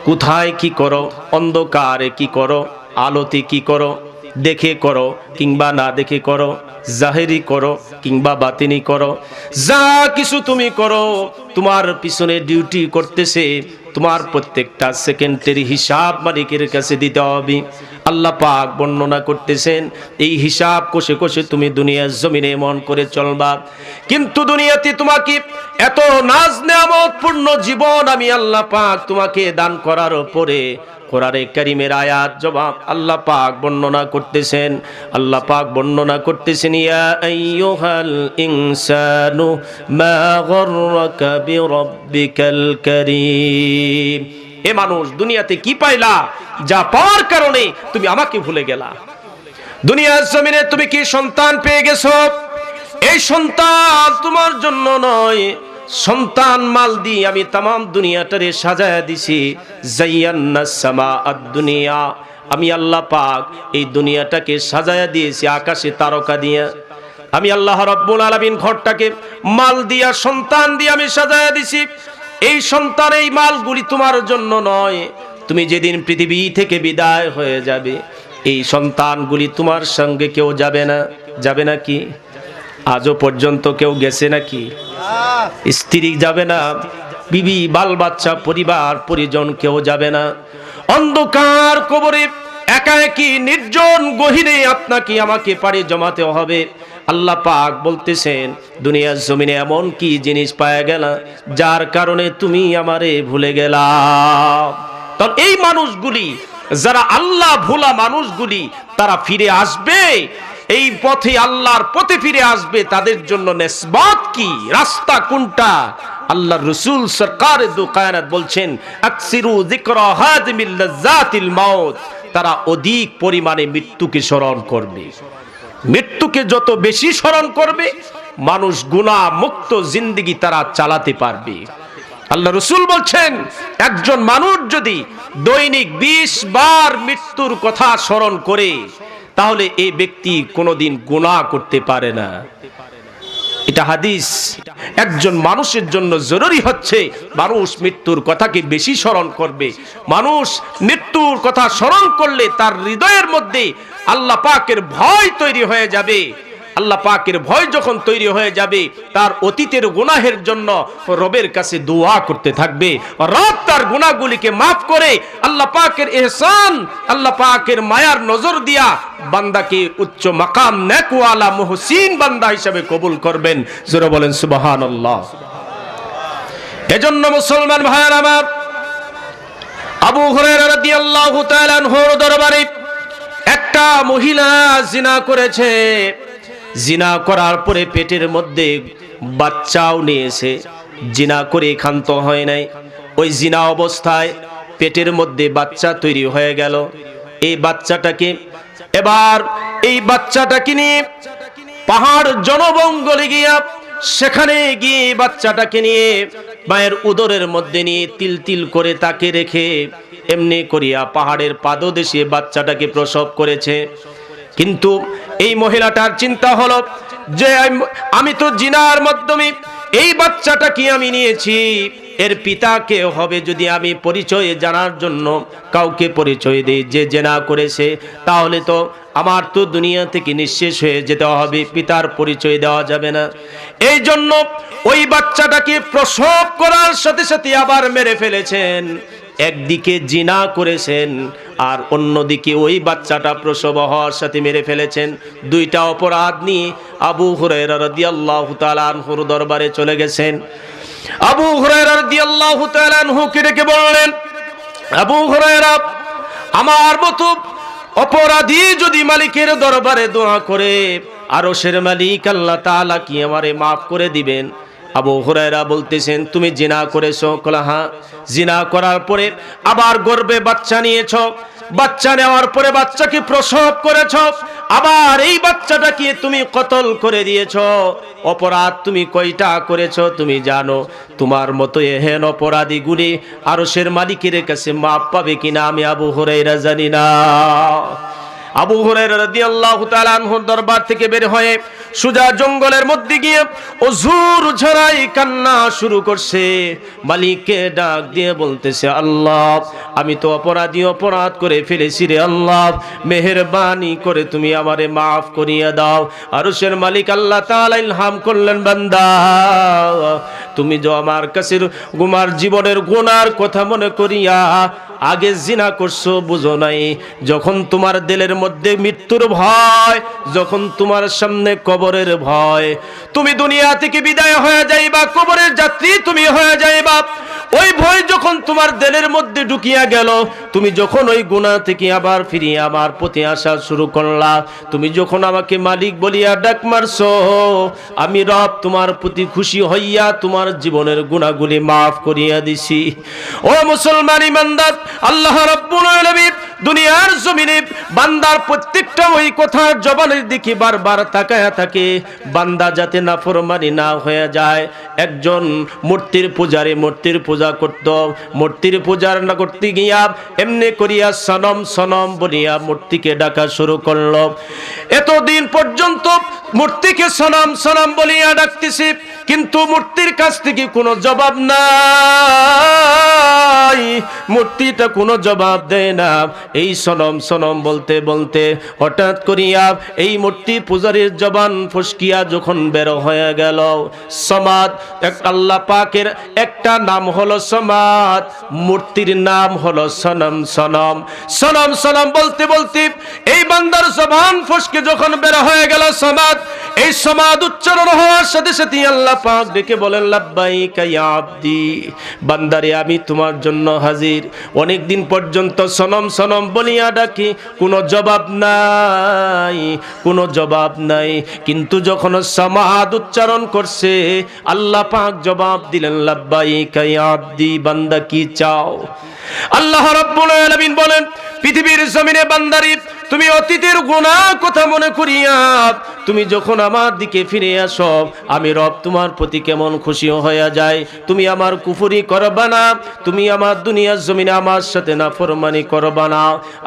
কোথায় কি করো, অন্ধকারে কি করো, আলোতে কি করো, দেখে করো কিংবা না দেখে করো, জাহেরি করো কিংবা বাতিনি করো, যা কিছু তুমি করো, তোমার পিছনে ডিউটি করতেছে, তোমার প্রত্যেকটা সেকেন্ডের হিসাব মালিকের কাছে দিতে হবে। আল্লাহ পাক বর্ণনা করতেছেন, এই হিসাব কষে কষে তুমি দুনিয়ার জমিনে মন করে চলবা, কিন্তু দুনিয়াতে তোমাকে এত নাজ নেয়ামত পূর্ণ জীবন আমি আল্লাহ পাক তোমাকে দান করার পরে কোরআনে কারীমের আয়াত জবাব আল্লাহ পাক বর্ণনা করতেছেন। আল্লাহ পাক বর্ণনা করতেছেন, ইয়া আইয়ুহাল ইনসানু মা গররাকা বিরাব্বিকাল কারীম। এ মানুষ, দুনিয়াতে কি পাইলা যা পাওয়ার কারণে তুমি আমাকে ভুলে গেলা? দুনিয়ার জমিনে তুমি কি সন্তান পেয়ে গেছো? এই সন্তান তোমার জন্য নয়, সন্তান মাল দিয়ে আমি তামাম দুনিয়াটারে সাজায়া দিছি। জাইয়ান্নাস সামাআদ দুনিয়া, আমি আল্লাহ পাক এই দুনিয়াটাকে সাজায়া দিয়েছি আকাশে তারকা দিয়া। আমি আল্লাহ রাব্বুল আলামিন ঘরটাকে মাল দিয়া, সন্তান দিয়ে আমি সাজায়া দিছি। এই সন্তান, এই মালগুলি তোমার জন্য নয়। তুমি যেদিন পৃথিবী থেকে বিদায় হয়ে যাবে, এই সন্তানগুলি তোমার সঙ্গে কেউ যাবে না। যাবে নাকি? আজও পর্যন্ত কেউ গেছে নাকি? স্ত্রী যাবে না, বিবি বাল বাচ্চা পরিবার পরিজন কেউ যাবে না। অন্ধকার কবরে একা একই নির্জন গহীনে আপনাকে আমাকে পাড়ি জমাতে হবে। আল্লাহ পাক বলতেছেন, দুনিয়ার জমিনে এমন কি জিনিস পাওয়া গেল যার কারণে তুমি আমারে ভুলে গেলা? তো এই মানুষগুলি, যারা আল্লাহ ভোলা মানুষগুলি, তারা ফিরে আসবে এই পথে, আল্লাহর পথে ফিরে আসবে। তাদের জন্য নিসবত কি, রাস্তা কোনটা? আল্লাহর রাসূল সরকারে দু কায়নাত বলছেন, আকসিরু যিকরা হাদিমিল লাযাতিল মাউত। তারা অধিক পরিমাণে মৃত্যুকে স্মরণ করবে। মৃত্যুকে যত বেশি স্মরণ করবে, মানুষ গুনাহ মুক্ত জিন্দেগি তারা চালাতে পারবে। আল্লাহ রাসূল বলছেন, একজন মানুষ যদি দৈনিক 20 বার মৃত্যুর কথা স্মরণ করে, তাহলে এই ব্যক্তি কোনোদিন গুনাহ করতে পারে না। এটা হাদিস। একজন মানুষের জন্য জরুরি হচ্ছে মানুষ মৃত্যুর কথাকে বেশি স্মরণ করবে। মানুষ মৃত্যুর কথা স্মরণ করলে তার হৃদয়ের মধ্যে আল্লাহ পাকের ভয় তৈরি হয়ে যাবে। আল্লাহ পাকের ভয় যখন তৈরি হয়ে যাবে, তার অতীতের গুনাহের জন্য রবের কাছে দোয়া করতে থাকবে। রব তার গুনাহগুলিকে মাফ করে আল্লাহ পাকের ইহসান, আল্লাহ পাকের মায়ার নজর দিয়া বান্দাকে উচ্চ মাকাম নেকওয়ালা মুহসিন বান্দা হিসেবে কবুল করবেন। জোরে বলেন সুবহানাল্লাহ। এজন্য মুসলমান ভাইয়ের আমার, আবু হুরায়রা রাদিয়াল্লাহু তাআলা আনহুর দরবারে একটা মহিলা জিনা করেছে। জিনা করার পরে পেটের মধ্যে বাচ্চাও নিয়েছে। জিনা করে ক্ষান্ত হয় নাই, ওই জিনা অবস্থায় পেটের মধ্যে বাচ্চা তৈরি হয়ে গেল। এই বাচ্চাটাকে নিয়ে পাহাড় জনবঙ্গলে গিয়া সেখানে গিয়ে বাচ্চাটাকে নিয়ে মায়ের উদরের মধ্যে নিয়ে তিল তিল করে তাকে রেখে এমনি করিয়া পাহাড়ের পাদদেশে বাচ্চাটাকে প্রসব করেছে। কিন্তু এই মহিলাটার চিন্তা হলো যে আমি তো জিনার মাধ্যমে এই বাচ্চাটাকে আমি নিয়েছি, এর পিতা কে হবে? যদি আমি পরিচয় জানার জন্য কাউকে পরিচয় দেই যে জিনা করেছে, তাহলে তো আমার তো দুনিয়া থেকে নিঃশেষ হয়ে যেতে হবে, পিতার পরিচয় দেওয়া যাবে না। এই জন্য ওই বাচ্চাটাকে প্রসব করার সাথে সাথে আবার মেরে ফেলেছেন। একদিকে জিনা করেছেন আর অন্যদিকে ওই বাচ্চাটা প্রসব হওয়ার সাথে মেরে ফেলেছেন। দুইটা অপরাধ নিয়ে আবু হুরায়রা রাদিয়াল্লাহু তাআলা আনহুর দরবারে চলে গেছেন। আবু হুরায়রা রাদিয়াল্লাহু তাআলা আনহুকে ডেকে বললেন, আবু হুরায়রা, আমার মতো অপরাধী যদি মালিকের দরবারে দোয়া করে, আরশের মালিক আল্লাহ তাআলা কি আমারে মাফ করে দিবেন? আবু হুরায়রা বলতেছেন, তুমি জিনা করেছো? কলা হ্যাঁ। জিনা করার পরে আবার গর্ভে বাচ্চা নিয়েছো, বাচ্চা নেওয়ার পরে বাচ্চাকে প্রসব করেছো, আবার এই বাচ্চাটাকে তুমি কতল করে দিয়েছো। অপরাধ তুমি কয়টা করেছো তুমি জানো? তোমার মতো এহেন অপরাধী গুলি আরশের মালিকের কাছে মাপ পাবে কিনা আমি আবু হুরায়রা জানি না। আবু হুরায়রা রাদিয়াল্লাহু তাআলা আনহুর দরবার থেকে বের হয়ে সোজা জঙ্গলের মধ্যে গিয়ে অঝুর ঝরাই কান্না শুরু করছে। মালিককে ডাক দিয়ে বলতেছে, আল্লাহ, আমি তো অপরাধ করে ফেলেছি রে আল্লাহ, মেহেরবানি করে তুমি আমারে মাফ করিয়া দাও। আরশের মালিক আল্লাহ তাআলা ইলহাম করলেন, বান্দা, তুমি যে আমার কাছে তোমার জীবনের গুনার কথা মনে করিয়া আগে জিনা করছো, বুঝো নাই। যখন তোমার দিলের মধ্যে মৃত্যুর ভয়, যখন তোমার সামনে কবরের ভয়, তুমি দুনিয়া থেকে বিদায় হয়ে যাইবা, কবরের যাত্রী তুমি হয়ে যাইবা, ওই ভয় যখন তোমার দিলের মধ্যে ঢুকিয়া গেল, তুমি যখন ওই গুনাহ থেকে আবার ফিরিয়ে আমার প্রতি আসা শুরু করলা, তুমি যখন আমাকে মালিক বলিয়া ডাক মারছো, আমি রব তোমার প্রতি খুশি হইয়া তোমার জীবনের গুনাহগুলি মাফ করিয়া দিছি। ও মুসলমান ইমানদার, আল্লাহ রাব্বুল আলামিন দুনিয়ার জমিনে বান্দার প্রত্যেকটা ওই কথার জবানের দিকে বারবার তাকায়া থাকে, বান্দা যাতে নাফরমানি না হয়ে যায়। একজন মূর্তির পূজারে মূর্তির পূজা করত, মূর্তির পূজা না করতে গিয়া এমনি করিয়া সনম সনম বলিয়া মূর্তিকে ডাকা শুরু করলো। এতদিন পর্যন্ত মূর্তিকে সনম সনম বলিয়া ডাকতেছি, কিন্তু মূর্তির কাছ থেকে কোনো জবাব নাই, মূর্তিটা কোনো জবাব দেয় না। এই সনম সনম বলতে বলতে হঠাৎ করিয়া এই মূর্তি পূজারীর জবান ফসকিয়া যখন বের হয়ে গেল, সমাদ, আল্লাহ পাকের একটা নাম হলো সমাদ, মূর্তির নাম হলো সনম সনম। সনম সনম বলতে বলতে এই বান্দার জবান ফসকে যখন বের হয়ে গেল সমাদ, এই সমাদ উচ্চারণ হওয়ার সাথে সাথে আল্লাহ পাক ডেকে বলেন, লাব্বাইকা ইয়া আবদি, বান্দারে আমি তোমার জন্য হাজির। অনেক দিন পর্যন্ত সনম সনম বলিয়া ডাকি, কোনো জবাব নাই, কোনো জবাব নাই। কিন্তু যখন সমাদ উচ্চারণ করছে, আল্লাহ পাক জবাব দিলেন, লাব্বাইকা ইয়া আবদি, বান্দা কি চাও? আল্লাহ রাব্বুল আলামিন বলেন, পৃথিবীর জমিনে বান্দারে তুমি অতীতের গুনাহ কথা মনে করিয়া তুমি যখন আমার দিকে ফিরে আসো, আমি রব তোমার প্রতি কেমন খুশি হয়ে যায়। তুমি আমার কুফরি করবা না, তুমি আমার দুনিয়ার জমিনে আমার সাথে নাফরমানি করবা না।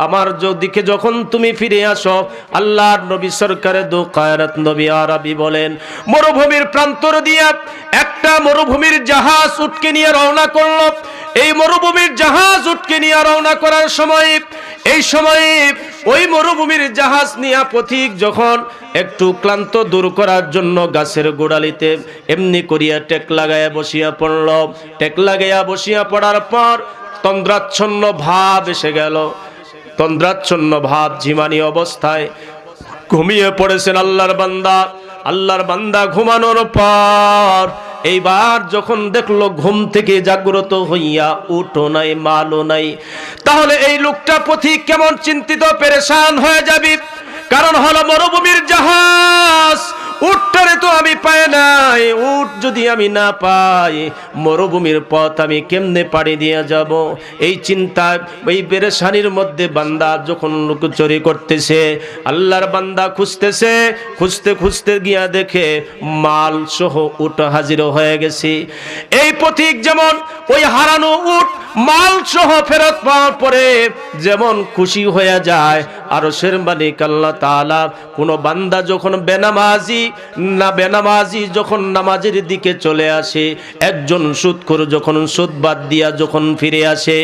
আমার দিকে যখন তুমি ফিরে আসো, আল্লাহর নবী সরকারে দু কায়রাত নবী আরবি বলেন, মরুভূমির প্রান্তর দিয়া একটা মরুভূমির জাহাজ উটকে নিয়ে রওনা করলো। এই মরুভূমির জাহাজ উটকে নিয়ে রওনা করার সময়, এই সময়ে ওই মরুভূমির জাহাজ নিয়ে পথিক যখন একটু ক্লান্ত দূর করার জন্য গাছের গোড়ালিতে এমনি করিয়া টেক লাগাইয়া বসিয়া পড়ল। টেক লাগাইয়া বসিয়া পড়ার পর তন্দ্রাচ্ছন্ন ভাব এসে গেল। তন্দ্রাচ্ছন্ন ভাব, ঝিমানি অবস্থায় ঘুমিয়ে পড়েছেন আল্লাহর বান্দা। আল্লাহর বান্দা ঘুমানোর পর এইবার যখন দেখলো ঘুম থেকে জাগ্রত হইয়া উঠো নাই, মালও নাই, তাহলে এই লোকটা পথিক কেমন চিন্তিত পেরেশান হয়ে যাবে। কারণ হলো মরুভূমির জাহাজ, উটটারে তো আমি পাই নাই, উট যদি আমি না পাই মরুভূমির পথ আমি কেমনে পাড়ি দিয়ে যাব। এই চিন্তা, এই পেরেশানির মধ্যে বান্দা যখন লুকোচুরি করতেছে, আল্লাহর বান্দা খুঁজতেছে, খুঁজতে খুঁজতে গিয়া দেখে মাল সহ উট হাজির হয়ে গেছে। এই পথিক যেমন ওই হারানো উট মাল সহ ফেরত পাওয়ার পরে যেমন খুশি হয়ে যায়, আরশের মালিক আল্লাহ তাআলা কোনো বান্দা যখন বেনামাজি যখন নামাজের দিকে চলে আসে, একজন সুদখোর যখন সুদ বাদ দিয়া যখন ফিরে আসে,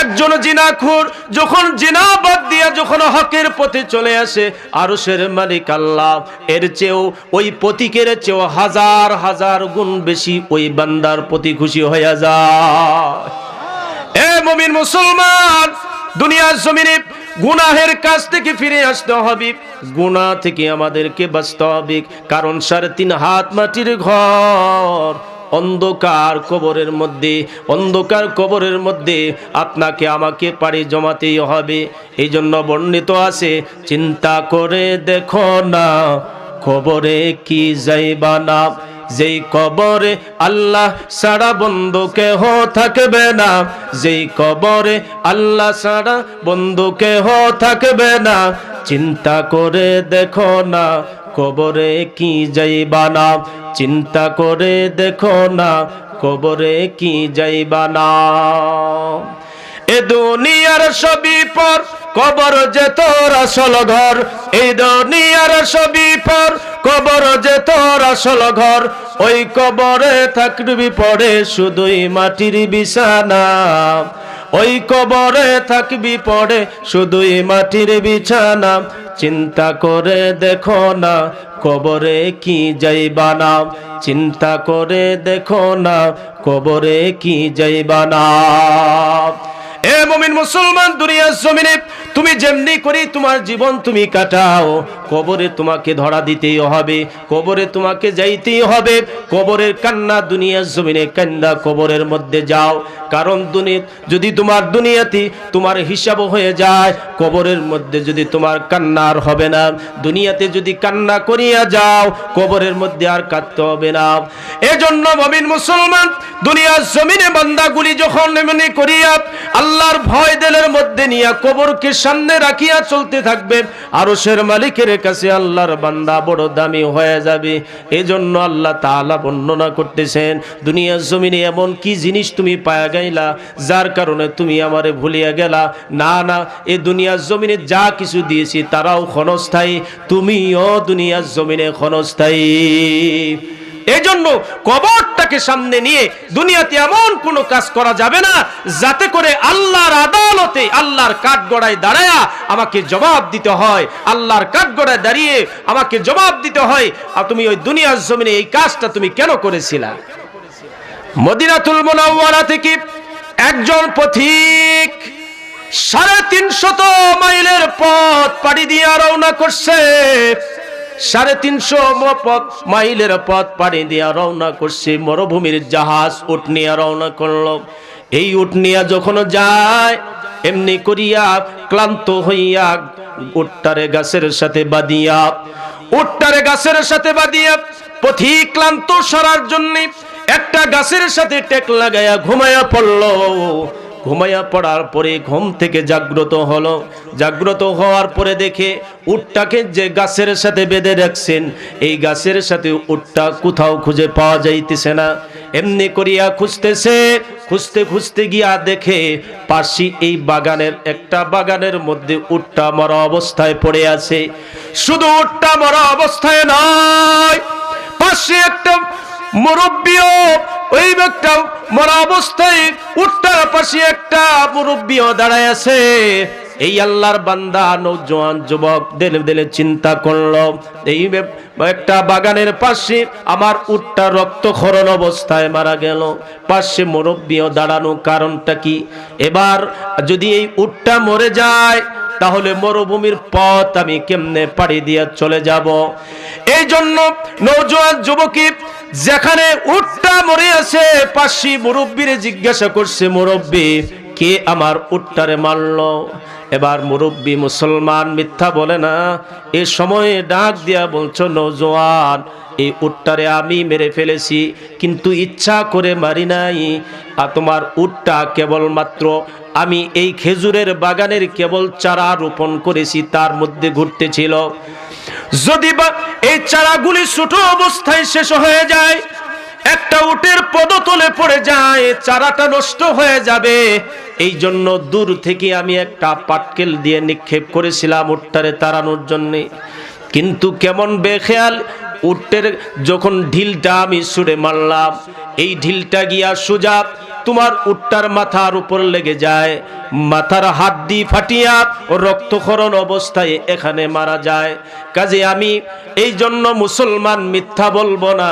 একজন জিনাখোর যখন জিনা বাদ দিয়া যখন হকের পথে চলে আসে, আরশের মালিক আল্লাহ এর চেয়েও ওই পথিকের চেয়েও হাজার হাজার গুণ বেশি ওই বান্দার প্রতি খুশি হয়ে যায়। এ মুমিন মুসলমান, দুনিয়ার জমিনে গুনাহের কাছ থেকে ফিরে আসতে হবে, গুনাহ থেকে আমাদেরকে বাঁচতে হবে। কারণ 3.5 হাত মাটির ঘর, অন্ধকার কবরের মধ্যে আপনাকে আমাকে পাড়ি জমাতেই হবে। এই জন্য বর্ণিত আছে, চিন্তা করে দেখো না কবরে কি যাইবা না, যেই কবরে আল্লাহ ছাড়া বন্ধু কেহ থাকবে না, যেই কবরে আল্লাহ ছাড়া বন্ধু কেহ থাকবে না, চিন্তা করে দেখো না কবরে কি যাইবা না, চিন্তা করে দেখো না কবরে কি যাইবা না। এ দুনিয়ার সবই পর, কবর যে তোর আসল ঘর, এই দুনিয়ার সবই পর, কবর যে তোর আসল ঘর, ওই কবরে থাকবি পড়ে শুধুই মাটির বিছানা, ওই কবরে থাকবি পড়ে শুধুই মাটির বিছানা, চিন্তা করে দেখো না কবরে কি যাইবা না, চিন্তা করে দেখো না কবরে কি যাইবা না। এ মুমিন মুসলমান, দুনিয়ার জমিনে তুমি যেমনি করি তোমার জীবন তুমি কাটাও, কবরে তোমাকে ধরা দিতেই হবে, কবরে তোমাকে যাইতেই হবে। কবরের কান্না দুনিয়ার জমিনে কান্না কবরের মধ্যে যাও। কারণ যদি তোমার দুনিয়াতে তোমার হিসাব হয়ে যায়, কবরের মধ্যে যদি তোমার কান্নার হবে না, দুনিয়াতে যদি কান্না করিয়া যাও কবরের মধ্যে আর কাঁদতে হবে না। এজন্য মুমিন মুসলমান, দুনিয়ার জমিনে বান্দাগুলি যখন এমনি করিয়া আল্লাহর ভয় দিলের মধ্যে নিয়ে কবরকে সামনে রাখিয়া চলতে থাকবে, আরশের মালিকের কাছে আল্লাহর বান্দা বড় দামি হয়ে যাবে। এজন্য আল্লাহ তাআলা বর্ণনা করতেছেন, দুনিয়ার জমিনে এমন কি জিনিস তুমি পায়া গাইলা যার কারণে তুমি আমারে ভুলিয়া গেলা? না, এই দুনিয়ার জমিনে যা কিছু দিয়েছি তারাও ক্ষণস্থায়ী, তুমিও দুনিয়ার জমিনে ক্ষণস্থায়ী। এজন্য কবরটাকে সামনে নিয়ে দুনিয়াতে এমন কোনো কাজ করা যাবে না যাতে করে আল্লাহর আদালতে আল্লাহর কাঠগড়ায় দাঁড়ায়া আমাকে জবাব দিতে হয়, আল্লাহর কাঠগড়ায় দাঁড়িয়ে আমাকে জবাব দিতে হয় আর তুমি ওই দুনিয়ার জমিনে এই কাজটা তুমি কেন করেছিলা। মদিনাতুল মুনাওয়ারা থেকে একজন পথিক 350 মাইলের পথ পাড়ি দিয়ে রওনা করছে, 350 মাইলের পথ পাড়ি দিয়া রওনা করছে। মরুভূমির জাহাজ উট নিয়ে রওনা করলো। এই উট নিয়ে যখন যায় এমনি করিয়া ক্লান্ত হইয়া উটটারে গাছের সাথে বাঁধিয়া পথিক ক্লান্ত সরার জন্য একটা গাছের সাথে টেক লাগাইয়া ঘুমাইয়া পড়লো। ঘুমাইয়া পড়ার পরে ঘুম থেকে জাগ্রত হলো। জাগ্রত হওয়ার পরে দেখে উটটাকে যে গাছের সাথে বেঁধে রাখছেন, এই গাছের সাথে উটটা কোথাও খুঁজে পাওয়া যাইতেছে না। এমনি করিয়া খুঁজতে খুঁজতে গিয়া দেখে পাশে এই একটা বাগানের মধ্যে উটটা মরা অবস্থায় পড়ে আছে। শুধু উটটা মরা অবস্থায় নয়, পাশে একটা মুরব্বিও, ওই একটা মরা অবস্থায় উটটার পাশে একটা মুরব্বিও দাঁড়ায় আছে। এই আল্লাহর বান্দা নওজোয়ান যুবক দিলে চিন্তা করলো, এই একটা বাগানের পাশে আমার উটটা রক্তক্ষরণ অবস্থায় মারা গেল, পাশে মুরব্বিও দাঁড়ানো, কারণটা কি? এবার যদি এই উটটা মরে যায় তাহলে মরুভূমির পথ আমি কেমনে পাড়ি দিয়ে চলে যাব? এই জন্য নওজোয়ান যুবকী যেখানে উটটা মরে আছে, পাশি মুরব্বীরে জিজ্ঞাসা করছে, মুরব্বী কে আমার উটটারে মারলো? এবার মুরব্বী মুসলমান মিথ্যা বলে না, এ সময়ে ডাক দিয়া বলছো, নওজোয়ান এই উটটারে আমি মেরে ফেলেছি, কিন্তু ইচ্ছা করে মারি নাই। আর তোমার উটটা কেবলমাত্র আমি এই খেজুরের বাগানের কেবল চারা রোপণ করেছি, তার মধ্যে ঘুরতেছিল। যদি বা এই চারাগুলি ছোট অবস্থায় শেষ হয়ে যায়, একটা উটের পদতলে পড়ে যায়, চারাটা নষ্ট হয়ে যাবে, এই জন্য দূর থেকে আমি একটা পাটকেল দিয়ে নিক্ষেপ করেছিলাম উটটারে তাড়ানোর জন্যে। কিন্তু কেমন বেখেয়াল, উটের যখন ঢিলটা আমি ছুঁড়ে মারলাম, এই ঢিলটা গিয়া সোজা তোমার উটটার মাথার উপর লেগে যায়, মাথার হাড্ডি ফাটিয়া রক্তক্ষরণ অবস্থায় এখানে মারা যায়। কাজে আমি এই জন্য মুসলমান মিথ্যা বলবো না,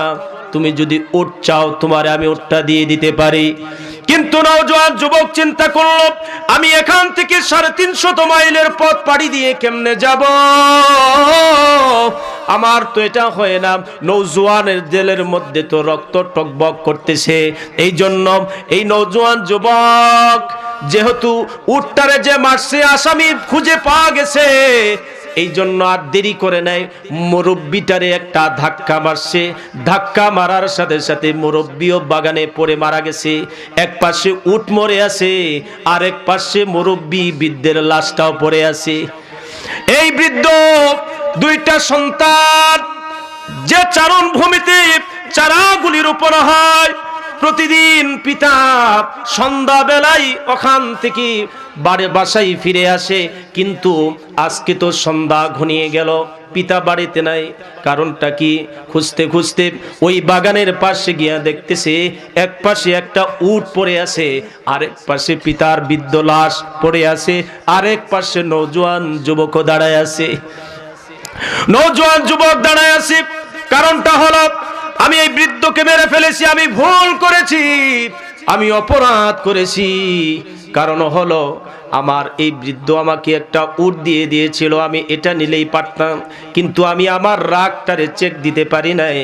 তুমি যদি উট চাও তোমারে আমি উটটা দিয়ে দিতে পারি। কিন্তু নওজোয়ান যুবক চিন্তা করলো, আমি এখান থেকে 350 মাইলের পথ পাড়ি দিয়ে কেমনে যাব? আমার তো এটা হয় না। নওজোয়ানের দিলের মধ্যে তো রক্ত টকবক করতেছে। এই জন্য এই নওজোয়ান যুবক যেহেতু উটটারে যে মারছে আসামি খুঁজে পাওয়া গেছে, এই জন্য আর দেরি করে নাই, মুরব্বিটারে একটা ধাক্কা মারছে। ধাক্কা মারার সাথে সাথে মুরব্বিও বাগানে পড়ে মারা গেছে। এক পাশে উট মরে আছে, আর এক পাশে মুরব্বি বৃদ্ধের লাশটাও পড়ে আছে। এই বৃদ্ধ দুইটা সন্তান যে চারণ ভূমিতে চারাগুলি রোপণ হয়, প্রতিদিন পিতা সন্ধ্যা বেলায় ওখান থেকে বাসায় ফিরে আসে, কিন্তু আজকে তো সন্ধ্যা ঘনিয়ে গেল, পিতা বাড়িতে নাই। কারণটা কি? খুঁজতে খুঁজতে ওই বাগানের পাশে গিয়া দেখতেছে এক পাশে একটা উট পড়ে আছে, আরেক পাশে পিতার বৃদ্ধ লাশ পড়ে আছে, আরেক পাশে নওজোয়ান যুবক দাঁড়ায় আছে। নওজোয়ান যুবক দাঁড়ায় আছে, কারণটা হলো আমি এই বৃদ্ধকে মেরে ফেলেছি, আমি ভুল করেছি, আমি অপরাধ করেছি। কারণ হলো আমার এই বৃদ্ধ আমাকে একটা উট দিয়ে দিয়েছিল, আমি এটা নিলেই পারতাম, কিন্তু আমি আমার রাগটারে চেক দিতে পারি নাই।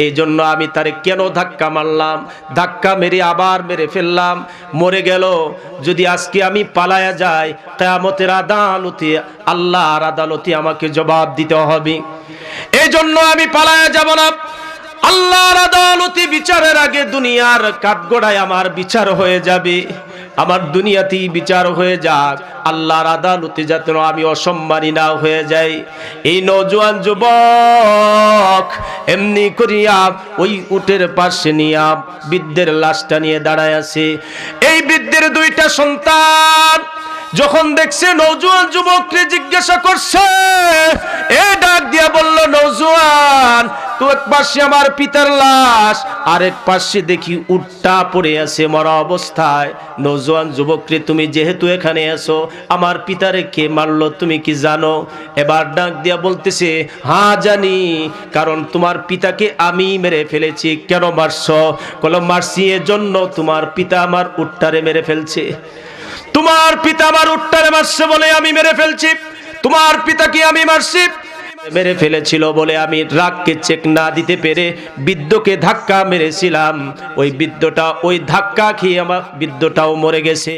এই জন্য আমি তারে কেন ধাক্কা মারলাম, ধাক্কা মেরে আবার মেরে ফেললাম, মরে গেল। যদি আজকে আমি পালায়া যাই, কিয়ামতের আদালতে, আল্লাহর আদালতে আমাকে জবাব দিতে হবে। এই জন্য আমি পালায়া যাব না। আল্লাহর আদালতে বিচারের আগে দুনিয়ার কাঠগড়ায় আমার বিচার হয়ে যাবে। আমার দুনিয়াতেই বিচার হয়ে যাক, আল্লাহর আদালতে যাতে আমি অসম্মানী না হয়ে যাই। এই নওজোয়ান যুবক এমনি করিয়া ওই উটের পাশে নিয়া বৃদ্ধের লাশটা নিয়ে দাঁড়ায় আছে। এই বৃদ্ধের দুইটা সন্তান যখন দেখছে নওজোয়ান যুবককে জিজ্ঞাসা করছে, এ ডাক দিয়া বলল, নওজোয়ান তো এক পাশে আমার পিতার লাশ, আরেক পাশে দেখি উটটা পড়ে আছে মরা অবস্থায়। নওজোয়ান যুবকরে, তুমি যেহেতু এখানে আছো, আমার পিতারে কে মারলো তুমি কি জানো? এবার ডাক দিয়া বলতেছে, হ্যাঁ জানি, কারণ তোমার পিতাকে আমি মেরে ফেলেছি। কেন মারছো? বলো, মারছি এজন্য তোমার পিতা আমার উটটারে মেরে ফেলছে। তোমার পিতা আমার উটটারে মারছে বলে আমি মেরে ফেলছি। তোমার পিতাকে আমি মারছি, মেরে ফেলেছিল বলে আমি রাগকে চেক না দিতে পেরে বৃদ্ধকে ধাক্কা মেরেছিলাম। ওই বৃদ্ধটা ওই ধাক্কা খেয়ে আমার বৃদ্ধটাও মরে গেছে।